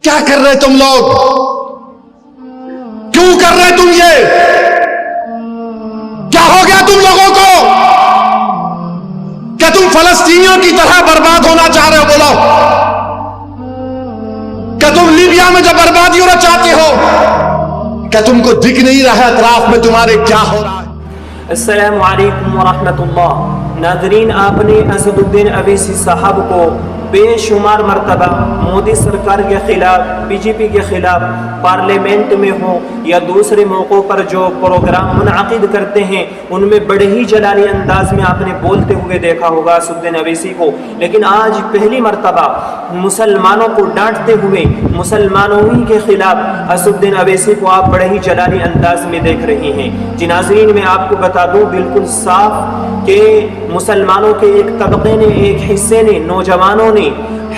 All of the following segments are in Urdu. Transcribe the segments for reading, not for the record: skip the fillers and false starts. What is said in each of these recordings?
کیا کر رہے تم لوگ؟ کیوں کر رہے تم یہ؟ کیا ہو گیا تم لوگوں کو؟ کیا تم فلسطینیوں کی طرح برباد ہونا چاہ رہے ہو؟ بولو، کیا تم لیبیا میں جو بربادی ہونا چاہتے ہو، کیا تم کو دکھ نہیں رہا اطراف میں تمہارے کیا ہو رہا ہے؟ السلام علیکم ورحمۃ اللہ۔ ناظرین، آپ نے اسد الدین اویسی صاحب کو بے شمار مرتبہ مودی سرکار کے خلاف، بی جے پی کے خلاف پارلیمنٹ میں ہو یا دوسرے موقعوں پر جو پروگرام منعقد کرتے ہیں ان میں بڑے ہی جلالی انداز میں آپ نے بولتے ہوئے دیکھا ہوگا اسد الدین اویسی کو، لیکن آج پہلی مرتبہ مسلمانوں کو ڈانٹتے ہوئے مسلمانوں ہی کے خلاف اسد الدین اویسی کو آپ بڑے ہی جلالی انداز میں دیکھ رہے ہیں۔ جی ناظرین، میں آپ کو بتا دوں بالکل صاف کہ مسلمانوں کے ایک طبقے نے، ایک حصے نے، نوجوانوں نے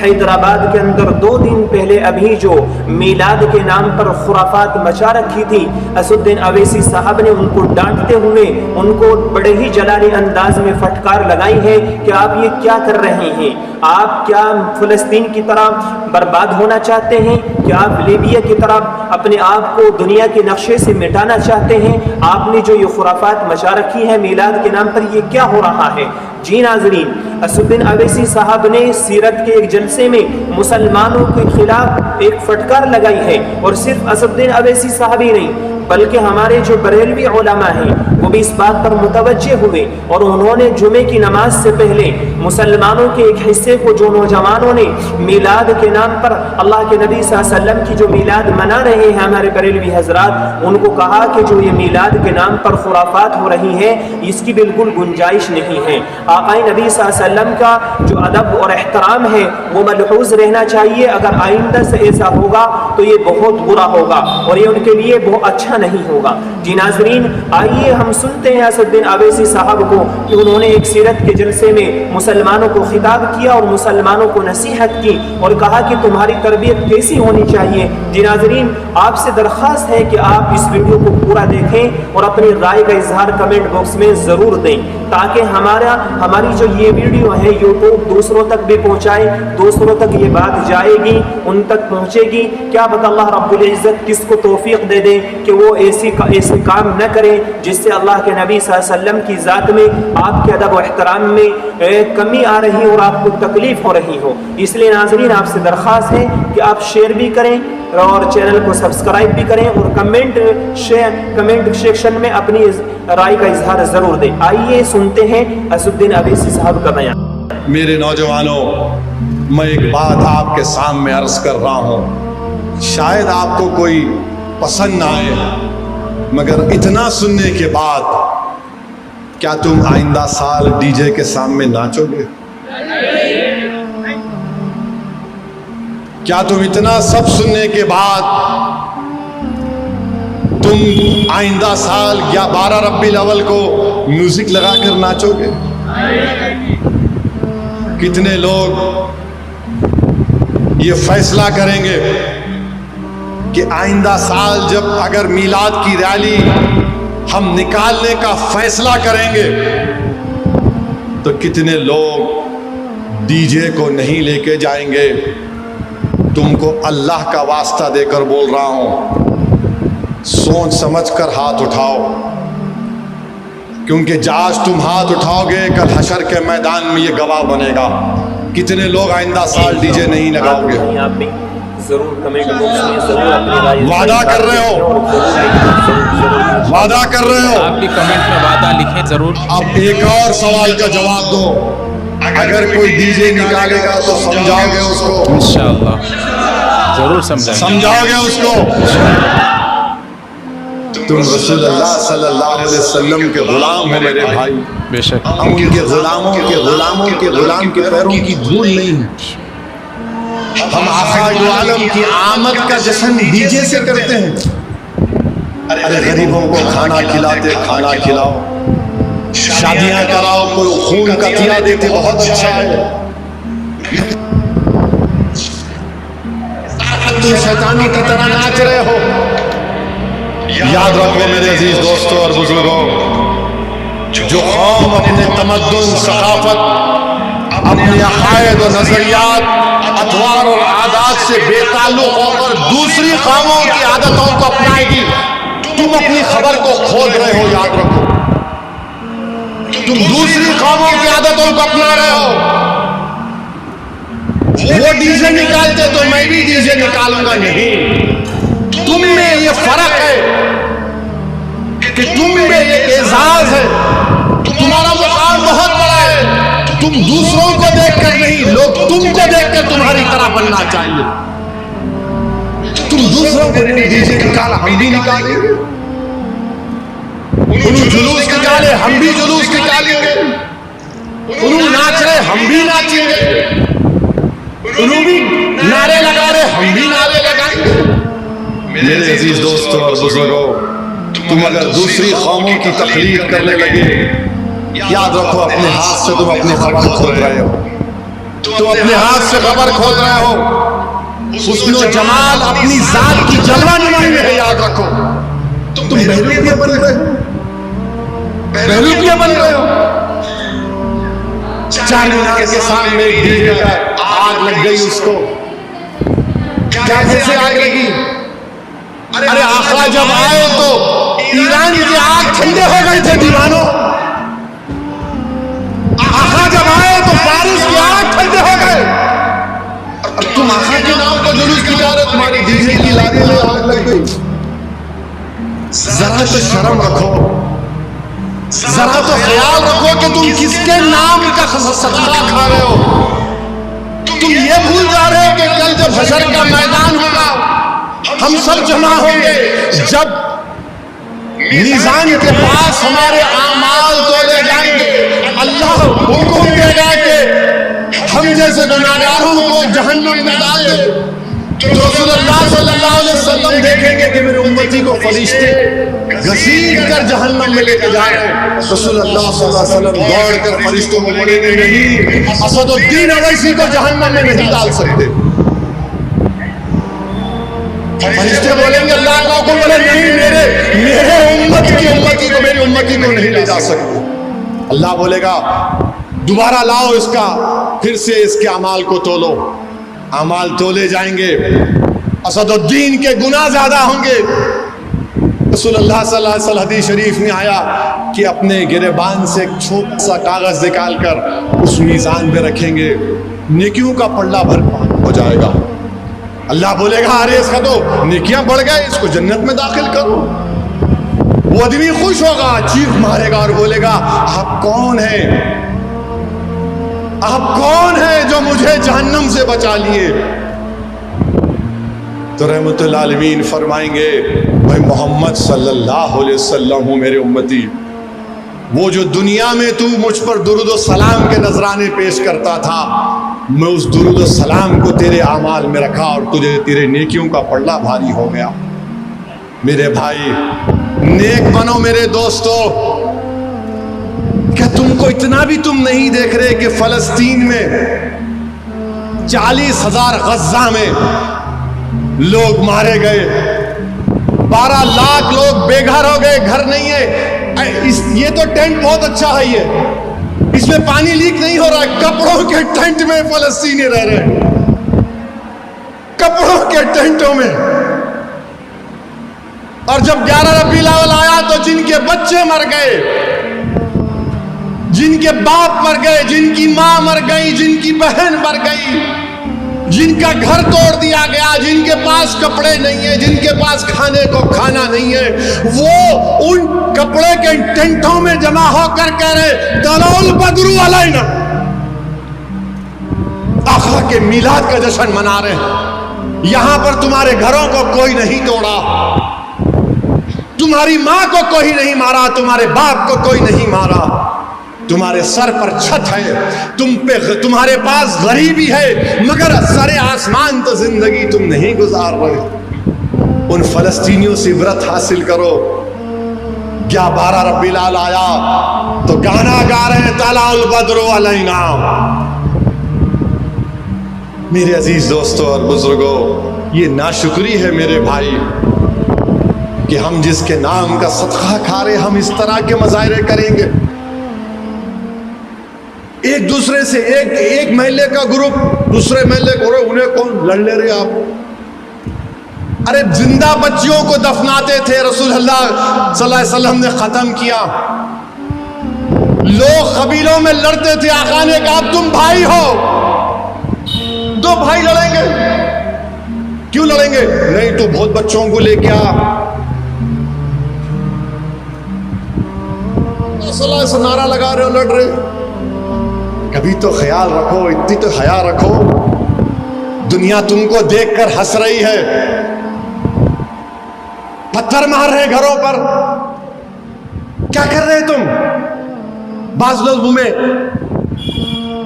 حیدرآباد کے اندر 2 دن پہلے ابھی جو میلاد کے نام پر خرافات مچا رکھی تھی، اسد الدین اویسی صاحب نے ان کو ڈانٹتے ہوئے ان کو بڑے ہی جلالی انداز میں پھٹکار لگائی ہے کہ آپ یہ کیا کر رہے ہیں؟ آپ کیا فلسطین کی طرح برباد ہونا چاہتے ہیں؟ کیا آپ لیبیا کی طرح اپنے آپ کو دنیا کے نقشے سے مٹانا چاہتے ہیں؟ آپ نے جو یہ خرافات مچا رکھی ہے میلاد کے نام پر، یہ کیا ہو رہا ہے؟ جی ناظرین، اسد الدین اویسی صاحب نے سیرت کے ایک جلسے میں مسلمانوں کے خلاف ایک پھٹکار لگائی ہے، اور صرف اسد الدین اویسی صاحب ہی نہیں بلکہ ہمارے جو بریلوی علماء ہیں وہ بھی اس بات پر متوجہ ہوئے، اور انہوں نے جمعے کی نماز سے پہلے مسلمانوں کے ایک حصے کو، جو نوجوانوں نے میلاد کے نام پر اللہ کے نبی صلی اللہ علیہ وسلم کی جو میلاد منا رہے ہیں ہمارے بریلوی حضرات، ان کو کہا کہ جو یہ میلاد کے نام پر خرافات ہو رہی ہیں اس کی بالکل گنجائش نہیں ہے۔ آقا نبی صلی اللہ علیہ وسلم کا جو ادب اور احترام ہے وہ ملحوظ رہنا چاہیے، اگر آئندہ سے ایسا ہوگا تو یہ بہت برا ہوگا اور یہ ان کے لیے بہت اچھا نہیں ہوگا۔ جی ناظرین، آئیے ہم سنتے ہیں اسد الدین اویسی صاحب کو کہ انہوں نے ایک سیرت کے جلسے میں مسلمانوں کو خطاب کیا اور مسلمانوں کو نصیحت کی اور کہا کہ تمہاری تربیت کیسی ہونی چاہیے۔ جی ناظرین، آپ سے درخواست ہے کہ آپ اس ویڈیو کو پورا دیکھیں اور اپنی رائے کا اظہار کمنٹ باکس میں ضرور دیں، تاکہ ہماری جو یہ ویڈیو ہے یوٹیوب دوسروں تک بھی پہنچائے، دوسروں تک یہ بات جائے گی، ان تک پہنچے گی۔ کیا پتہ اللہ رب العزت کس کو توفیق دے دے کہ وہ ایسے کام نہ کرے جس سے اللہ کے نبی صلی اللہ علیہ وسلم کی ذات میں، آپ کے ادب و احترام میں کمی آ رہی اور آپ کو تکلیف ہو رہی ہو۔ اس لیے ناظرین، آپ سے درخواست ہے کہ آپ شیئر بھی کریں اور چینل کو سبسکرائب بھی کریں اور کمنٹ سیکشن میں اپنی رائے کا اظہار ضرور دیں۔ آئیے سنتے ہیں اسد الدین اویسی صاحب کا بیان۔ میرے نوجوانوں، میں ایک بات آپ کے سامنے عرض کر رہا ہوں، شاید آپ کو کوئی پسند نہ آئے، مگر اتنا سننے کے بعد کیا تم آئندہ سال ڈی جے کے سامنے ناچو گے؟ کیا تم اتنا سب سننے کے بعد تم آئندہ سال یا 12 ربیع الاول کو میوزک لگا کر ناچو گے؟ کتنے لوگ یہ فیصلہ کریں گے کہ آئندہ سال جب اگر میلاد کی ریلی ہم نکالنے کا فیصلہ کریں گے تو کتنے لوگ ڈی جے کو نہیں لے کے جائیں گے؟ تم کو اللہ کا واسطہ دے کر بول رہا ہوں، سوچ سمجھ کر ہاتھ اٹھاؤ، کیونکہ آج تم ہاتھ اٹھاؤ گے کل حشر کے میدان میں یہ گواہ بنے گا۔ کتنے لوگ آئندہ سال ڈی جے نہیں لگاؤ گے؟ وعدہ کر رہے ہو؟ وعدہ کر رہے ہو؟ آپ بھی کمنٹ میں وعدہ لکھیں ضرور۔ اب ایک اور سوال کا جواب دو، اگر کوئی ڈی جے نکالے گا تو سمجھاؤ گے اس کو؟ انشاءاللہ ضرور سمجھاؤ گے اس کو؟ تم رسول اللہ صلی اللہ علیہ وسلم کے غلام ہو میرے بھائی، بے شک ہم ان کے غلاموں کے غلام کے پیروں کی دھول نہیں ہیں۔ ہم آقا عالم کی آمد کا جشن ڈی جے سے کرتے ہیں۔ ارے غریبوں کو کھانا کھلاتے، کھانا کھلاؤ، شادیاں کراؤ، کوئی خون کا عطیہ دیتے، بہت اچھا ہے۔ تم شیطانوں کی طرح ناچ رہے ہو۔ یاد رکھو میرے عزیز دوستوں اور بزرگوں، جو قوم اپنے تمدن، ثقافت، اپنے عقائد و نظریات اطوار اور عادات سے بے تعلق ہو کر دوسری قوموں کی عادتوں کو اپنائے گی، تم اپنی خبر کو کھود رہے ہو. یاد رکھو، تم دوسری قوموں کی عادتوں کو اپنا رہے ہو. وہ ڈی جے نکالتے تو میں بھی ڈی جے نکالوں گا نہیں. تم میں یہ فرق ہے کہ تم میں یہ اعزاز ہے، تمہارا مقام بہت بڑا ہے. تم دوسروں کو دیکھ کر نہیں، لوگ تم کو دیکھ کر تمہاری طرح بننا چاہیے. تم دوسروں کو ڈی جے نکالا، ہم بھی نکالیں گے. انہوں جلوس نکالے، ہم بھی جلوس نکالیں گے. انہوں ناچ رہے، ہم بھی ناچیں گے. انہوں بھی نعرے لگا رہے، ہم بھی نعرے لگائیں گے. میرے عزیز دوستوں اور بزرگوں، تم اگر دوسری قوموں کی تقلید کرنے لگے، یاد رکھو اپنے ہاتھ سے تم اپنی خبر کھود رہے ہو. تم اپنے ہاتھ سے خبر کھود رہے ہو. حسن و جمال اپنی ذات کی جلوہ نمائی میں ہے. یاد رکھو، تم بہروپیے بن رہے ہو، بہروپیے بن رہے ہو. چار مینار کے سامنے ایک ڈی جے ہے، آگ لگ گئی اس کو. کیا کیسے آگ لگی؟ ارے آقا جب آئے تو ایران کی آگ ٹھنڈے ہو گئے تھے دیوانوں. آقا جب آئے تو فارس کی آگ ٹھنڈے ہو گئے. تم آقا کے نام کو جلوس نکال رہے، تمہاری ڈی جے کی لادی میں آگ لگ گئی. ذرا تو شرم رکھو، ذرا تو خیال رکھو کہ تم کس کے نام کا صدقہ کھا رہے ہو. تم یہ بھول جا رہے ہو کہ کل جب حشر کا میدان ہوگا، ہم سب جمع ہوں گے. جب میزان کے پاس ہمارے اعمال تولے جائیں گے، اللہ حکم دے گا کہ ہم جیسے گناہگاروں کو جہنم میں ڈال دے. تو رسول اللہ صلی اللہ علیہ وسلم دیکھیں گے کہ میرے امتی کو فرشتے گھسیٹ کر جہنم میں لے کے جا رہے ہیں. رسول اللہ صلی اللہ علیہ وسلم دوڑ کر فرشتوں کو بولیں گے نہیں، اسد الدین اویسی کو جہنم میں نہیں ڈال سکتے. فرشتے بولیں گے اللہ کا حکم، بولے نہیں، میرے امتی کو میری امتی کو نہیں لے جا سکتے. اللہ بولے گا دوبارہ لاؤ اس کا، پھر سے اس کے اعمال کو تولو. اعمال تولے جائیں گے، اسد الدین کے گناہ زیادہ ہوں گے. رسول اللہ صلی اللہ علیہ وسلم حدیث شریف میں آیا کہ اپنے گریبان سے ایک چھوٹا سا کاغذ نکال کر اس میزان پہ رکھیں گے، نیکیوں کا پلڑا بھر ہو جائے گا. اللہ بولے گا ارے اس کا تو نیکیاں بڑھ گئے، اس کو جنت میں داخل کرو. وہ آدمی خوش ہوگا، چیخ مارے گا اور بولے گا آپ کون ہیں، آپ کون ہیں جو مجھے جہنم سے بچا لیے. تو رحمت اللہ عالمین فرمائیں گے میں محمد صلی اللہ علیہ وسلم ہوں میرے امتی. وہ جو دنیا میں تو مجھ پر درود و سلام کے نذرانے پیش کرتا تھا، میں اس درود و سلام کو تیرے اعمال میں رکھا اور تجھے تیرے نیکیوں کا پلڑا بھاری ہو گیا. میرے بھائی نیک بنو میرے دوستو. کیا تم کو اتنا بھی تم نہیں دیکھ رہے کہ فلسطین میں 40,000 غزہ میں لوگ مارے گئے، 12 لاکھ لوگ بے گھر ہو گئے، گھر نہیں ہے. یہ تو ٹینٹ بہت اچھا ہے، یہ اس میں پانی لیک نہیں ہو رہا ہے. کپڑوں کے ٹینٹ میں فلسطینی رہ رہے ہیں، کپڑوں کے ٹینٹوں میں. اور جب 11 ربیع الاول آیا تو جن کے بچے مر گئے، جن کے باپ مر گئے، جن کی ماں مر گئی، جن کی بہن مر گئی، جن کا گھر توڑ دیا گیا، جن کے پاس کپڑے نہیں ہیں، جن کے پاس کھانے کو کھانا نہیں ہے، وہ ان کپڑے کے ٹینٹوں میں جمع ہو کر کہہ رہے طلع البدر علینا، آقا کے میلاد کا جشن منا رہے ہیں. یہاں پر تمہارے گھروں کو کوئی نہیں توڑا، تمہاری ماں کو کوئی نہیں مارا، تمہارے باپ کو کوئی نہیں مارا. تمہارے سر پر چھت ہے، تمہارے پاس غریبی ہے، مگر سر آسمان تو زندگی تم نہیں گزار رہے. ان فلسطینیوں سے عبرت حاصل کرو. کیا 12 ربیع الاول آیا تو گانا گا رہے ہیں طلع البدر علینا. میرے عزیز دوستوں اور بزرگوں، یہ ناشکری ہے میرے بھائی کہ ہم جس کے نام کا صدقہ کھا رہے ہم اس طرح کے مظاہرے کریں گے. ایک دوسرے سے ایک محلے کا گروپ دوسرے محلے کو، انہیں کون لڑ لے رہے آپ؟ ارے زندہ بچیوں کو دفناتے تھے، رسول اللہ صلی اللہ علیہ وسلم نے ختم کیا۔ لوگ قبیلوں میں لڑتے تھے، آقا نے کہا تم بھائی ہو، دو بھائی لڑیں گے، کیوں لڑیں گے؟ نہیں تو بہت بچوں کو لے کے آ۔ صلی اللہ علیہ وسلم نعرہ لگا رہے ہو، لڑ رہے، کبھی تو خیال رکھو، اتنی تو حیا رکھو، دنیا تم کو دیکھ کر ہنس رہی ہے، پتھر مار رہے گھروں پر، کیا کر رہے تم؟ بعض لوگ منہ میں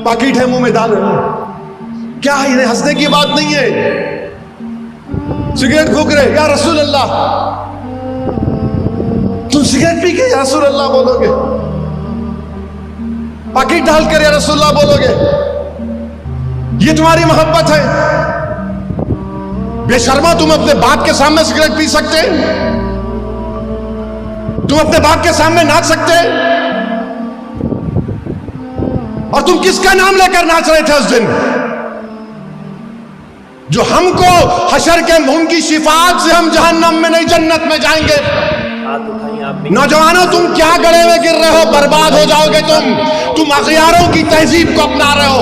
پاکٹ ہے، منہ میں ڈال رہے ہیں، کیا ہے؟ انہیں ہنسنے کی بات نہیں ہے۔ سگریٹ پھونک رہے، یا رسول اللہ، تم سگریٹ پی کے یا رسول اللہ بولو گے؟ پاکٹ ڈال کر یا رسول اللہ بولو گے؟ یہ تمہاری محبت ہے؟ بے شرما، تم اپنے باپ کے سامنے سگریٹ پی سکتے؟ تم اپنے باپ کے سامنے ناچ سکتے؟ اور تم کس کا نام لے کر ناچ رہے تھے اس دن؟ جو ہم کو حشر کے ان کی شفاعت سے ہم جہنم میں نہیں جنت میں جائیں گے۔ نوجوانوں، تم کیا گڑے میں گر رہے ہو؟ برباد ہو جاؤ گے تم اغیاروں کی تہذیب کو اپنا رہے ہو۔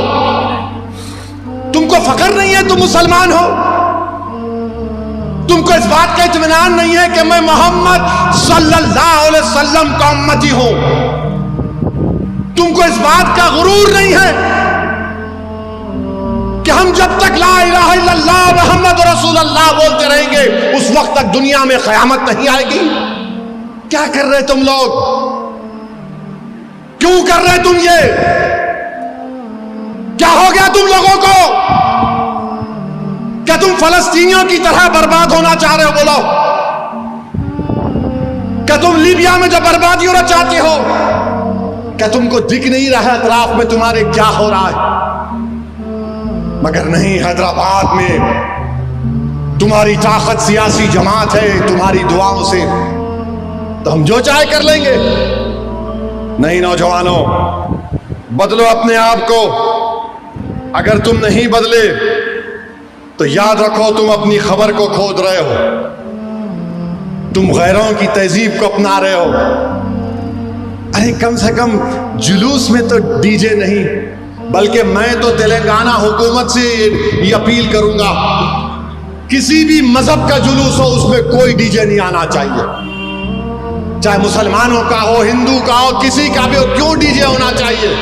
تم کو فخر نہیں ہے تم مسلمان ہو؟ تم کو اس بات کا اطمینان نہیں ہے کہ میں محمد صلی اللہ علیہ وسلم کا امتی ہوں؟ تم کو اس بات کا غرور نہیں ہے کہ ہم جب تک لا الہ الا اللہ محمد رسول اللہ بولتے رہیں گے اس وقت تک دنیا میں قیامت نہیں آئے گی؟ کیا کر رہے تم لوگ؟ کیوں کر رہے تم یہ؟ کیا ہو گیا تم لوگوں کو؟ کیا تم فلسطینیوں کی طرح برباد ہونا چاہ رہے ہو؟ بولو، کیا تم لیبیا میں جو بربادی ہونا چاہتے ہو؟ کیا تم کو دکھ نہیں رہا ہے اطراف میں تمہارے کیا ہو رہا ہے؟ مگر نہیں، حیدرآباد میں تمہاری طاقت سیاسی جماعت ہے، تمہاری دعاؤں سے تو ہم جو چاہے کر لیں گے۔ نہیں نوجوانوں، بدلو اپنے آپ کو۔ اگر تم نہیں بدلے تو یاد رکھو تم اپنی خبر کو کھود رہے ہو، تم غیروں کی تہذیب کو اپنا رہے ہو۔ ارے کم سے کم جلوس میں تو ڈی جے نہیں، بلکہ میں تو تلنگانہ حکومت سے یہ اپیل کروں گا، کسی بھی مذہب کا جلوس ہو اس میں کوئی ڈی جے نہیں آنا چاہیے، چاہے مسلمانوں کا ہو، ہندو کا ہو، کسی کا بھی ہو، کیوں ڈی جے ہونا چاہیے؟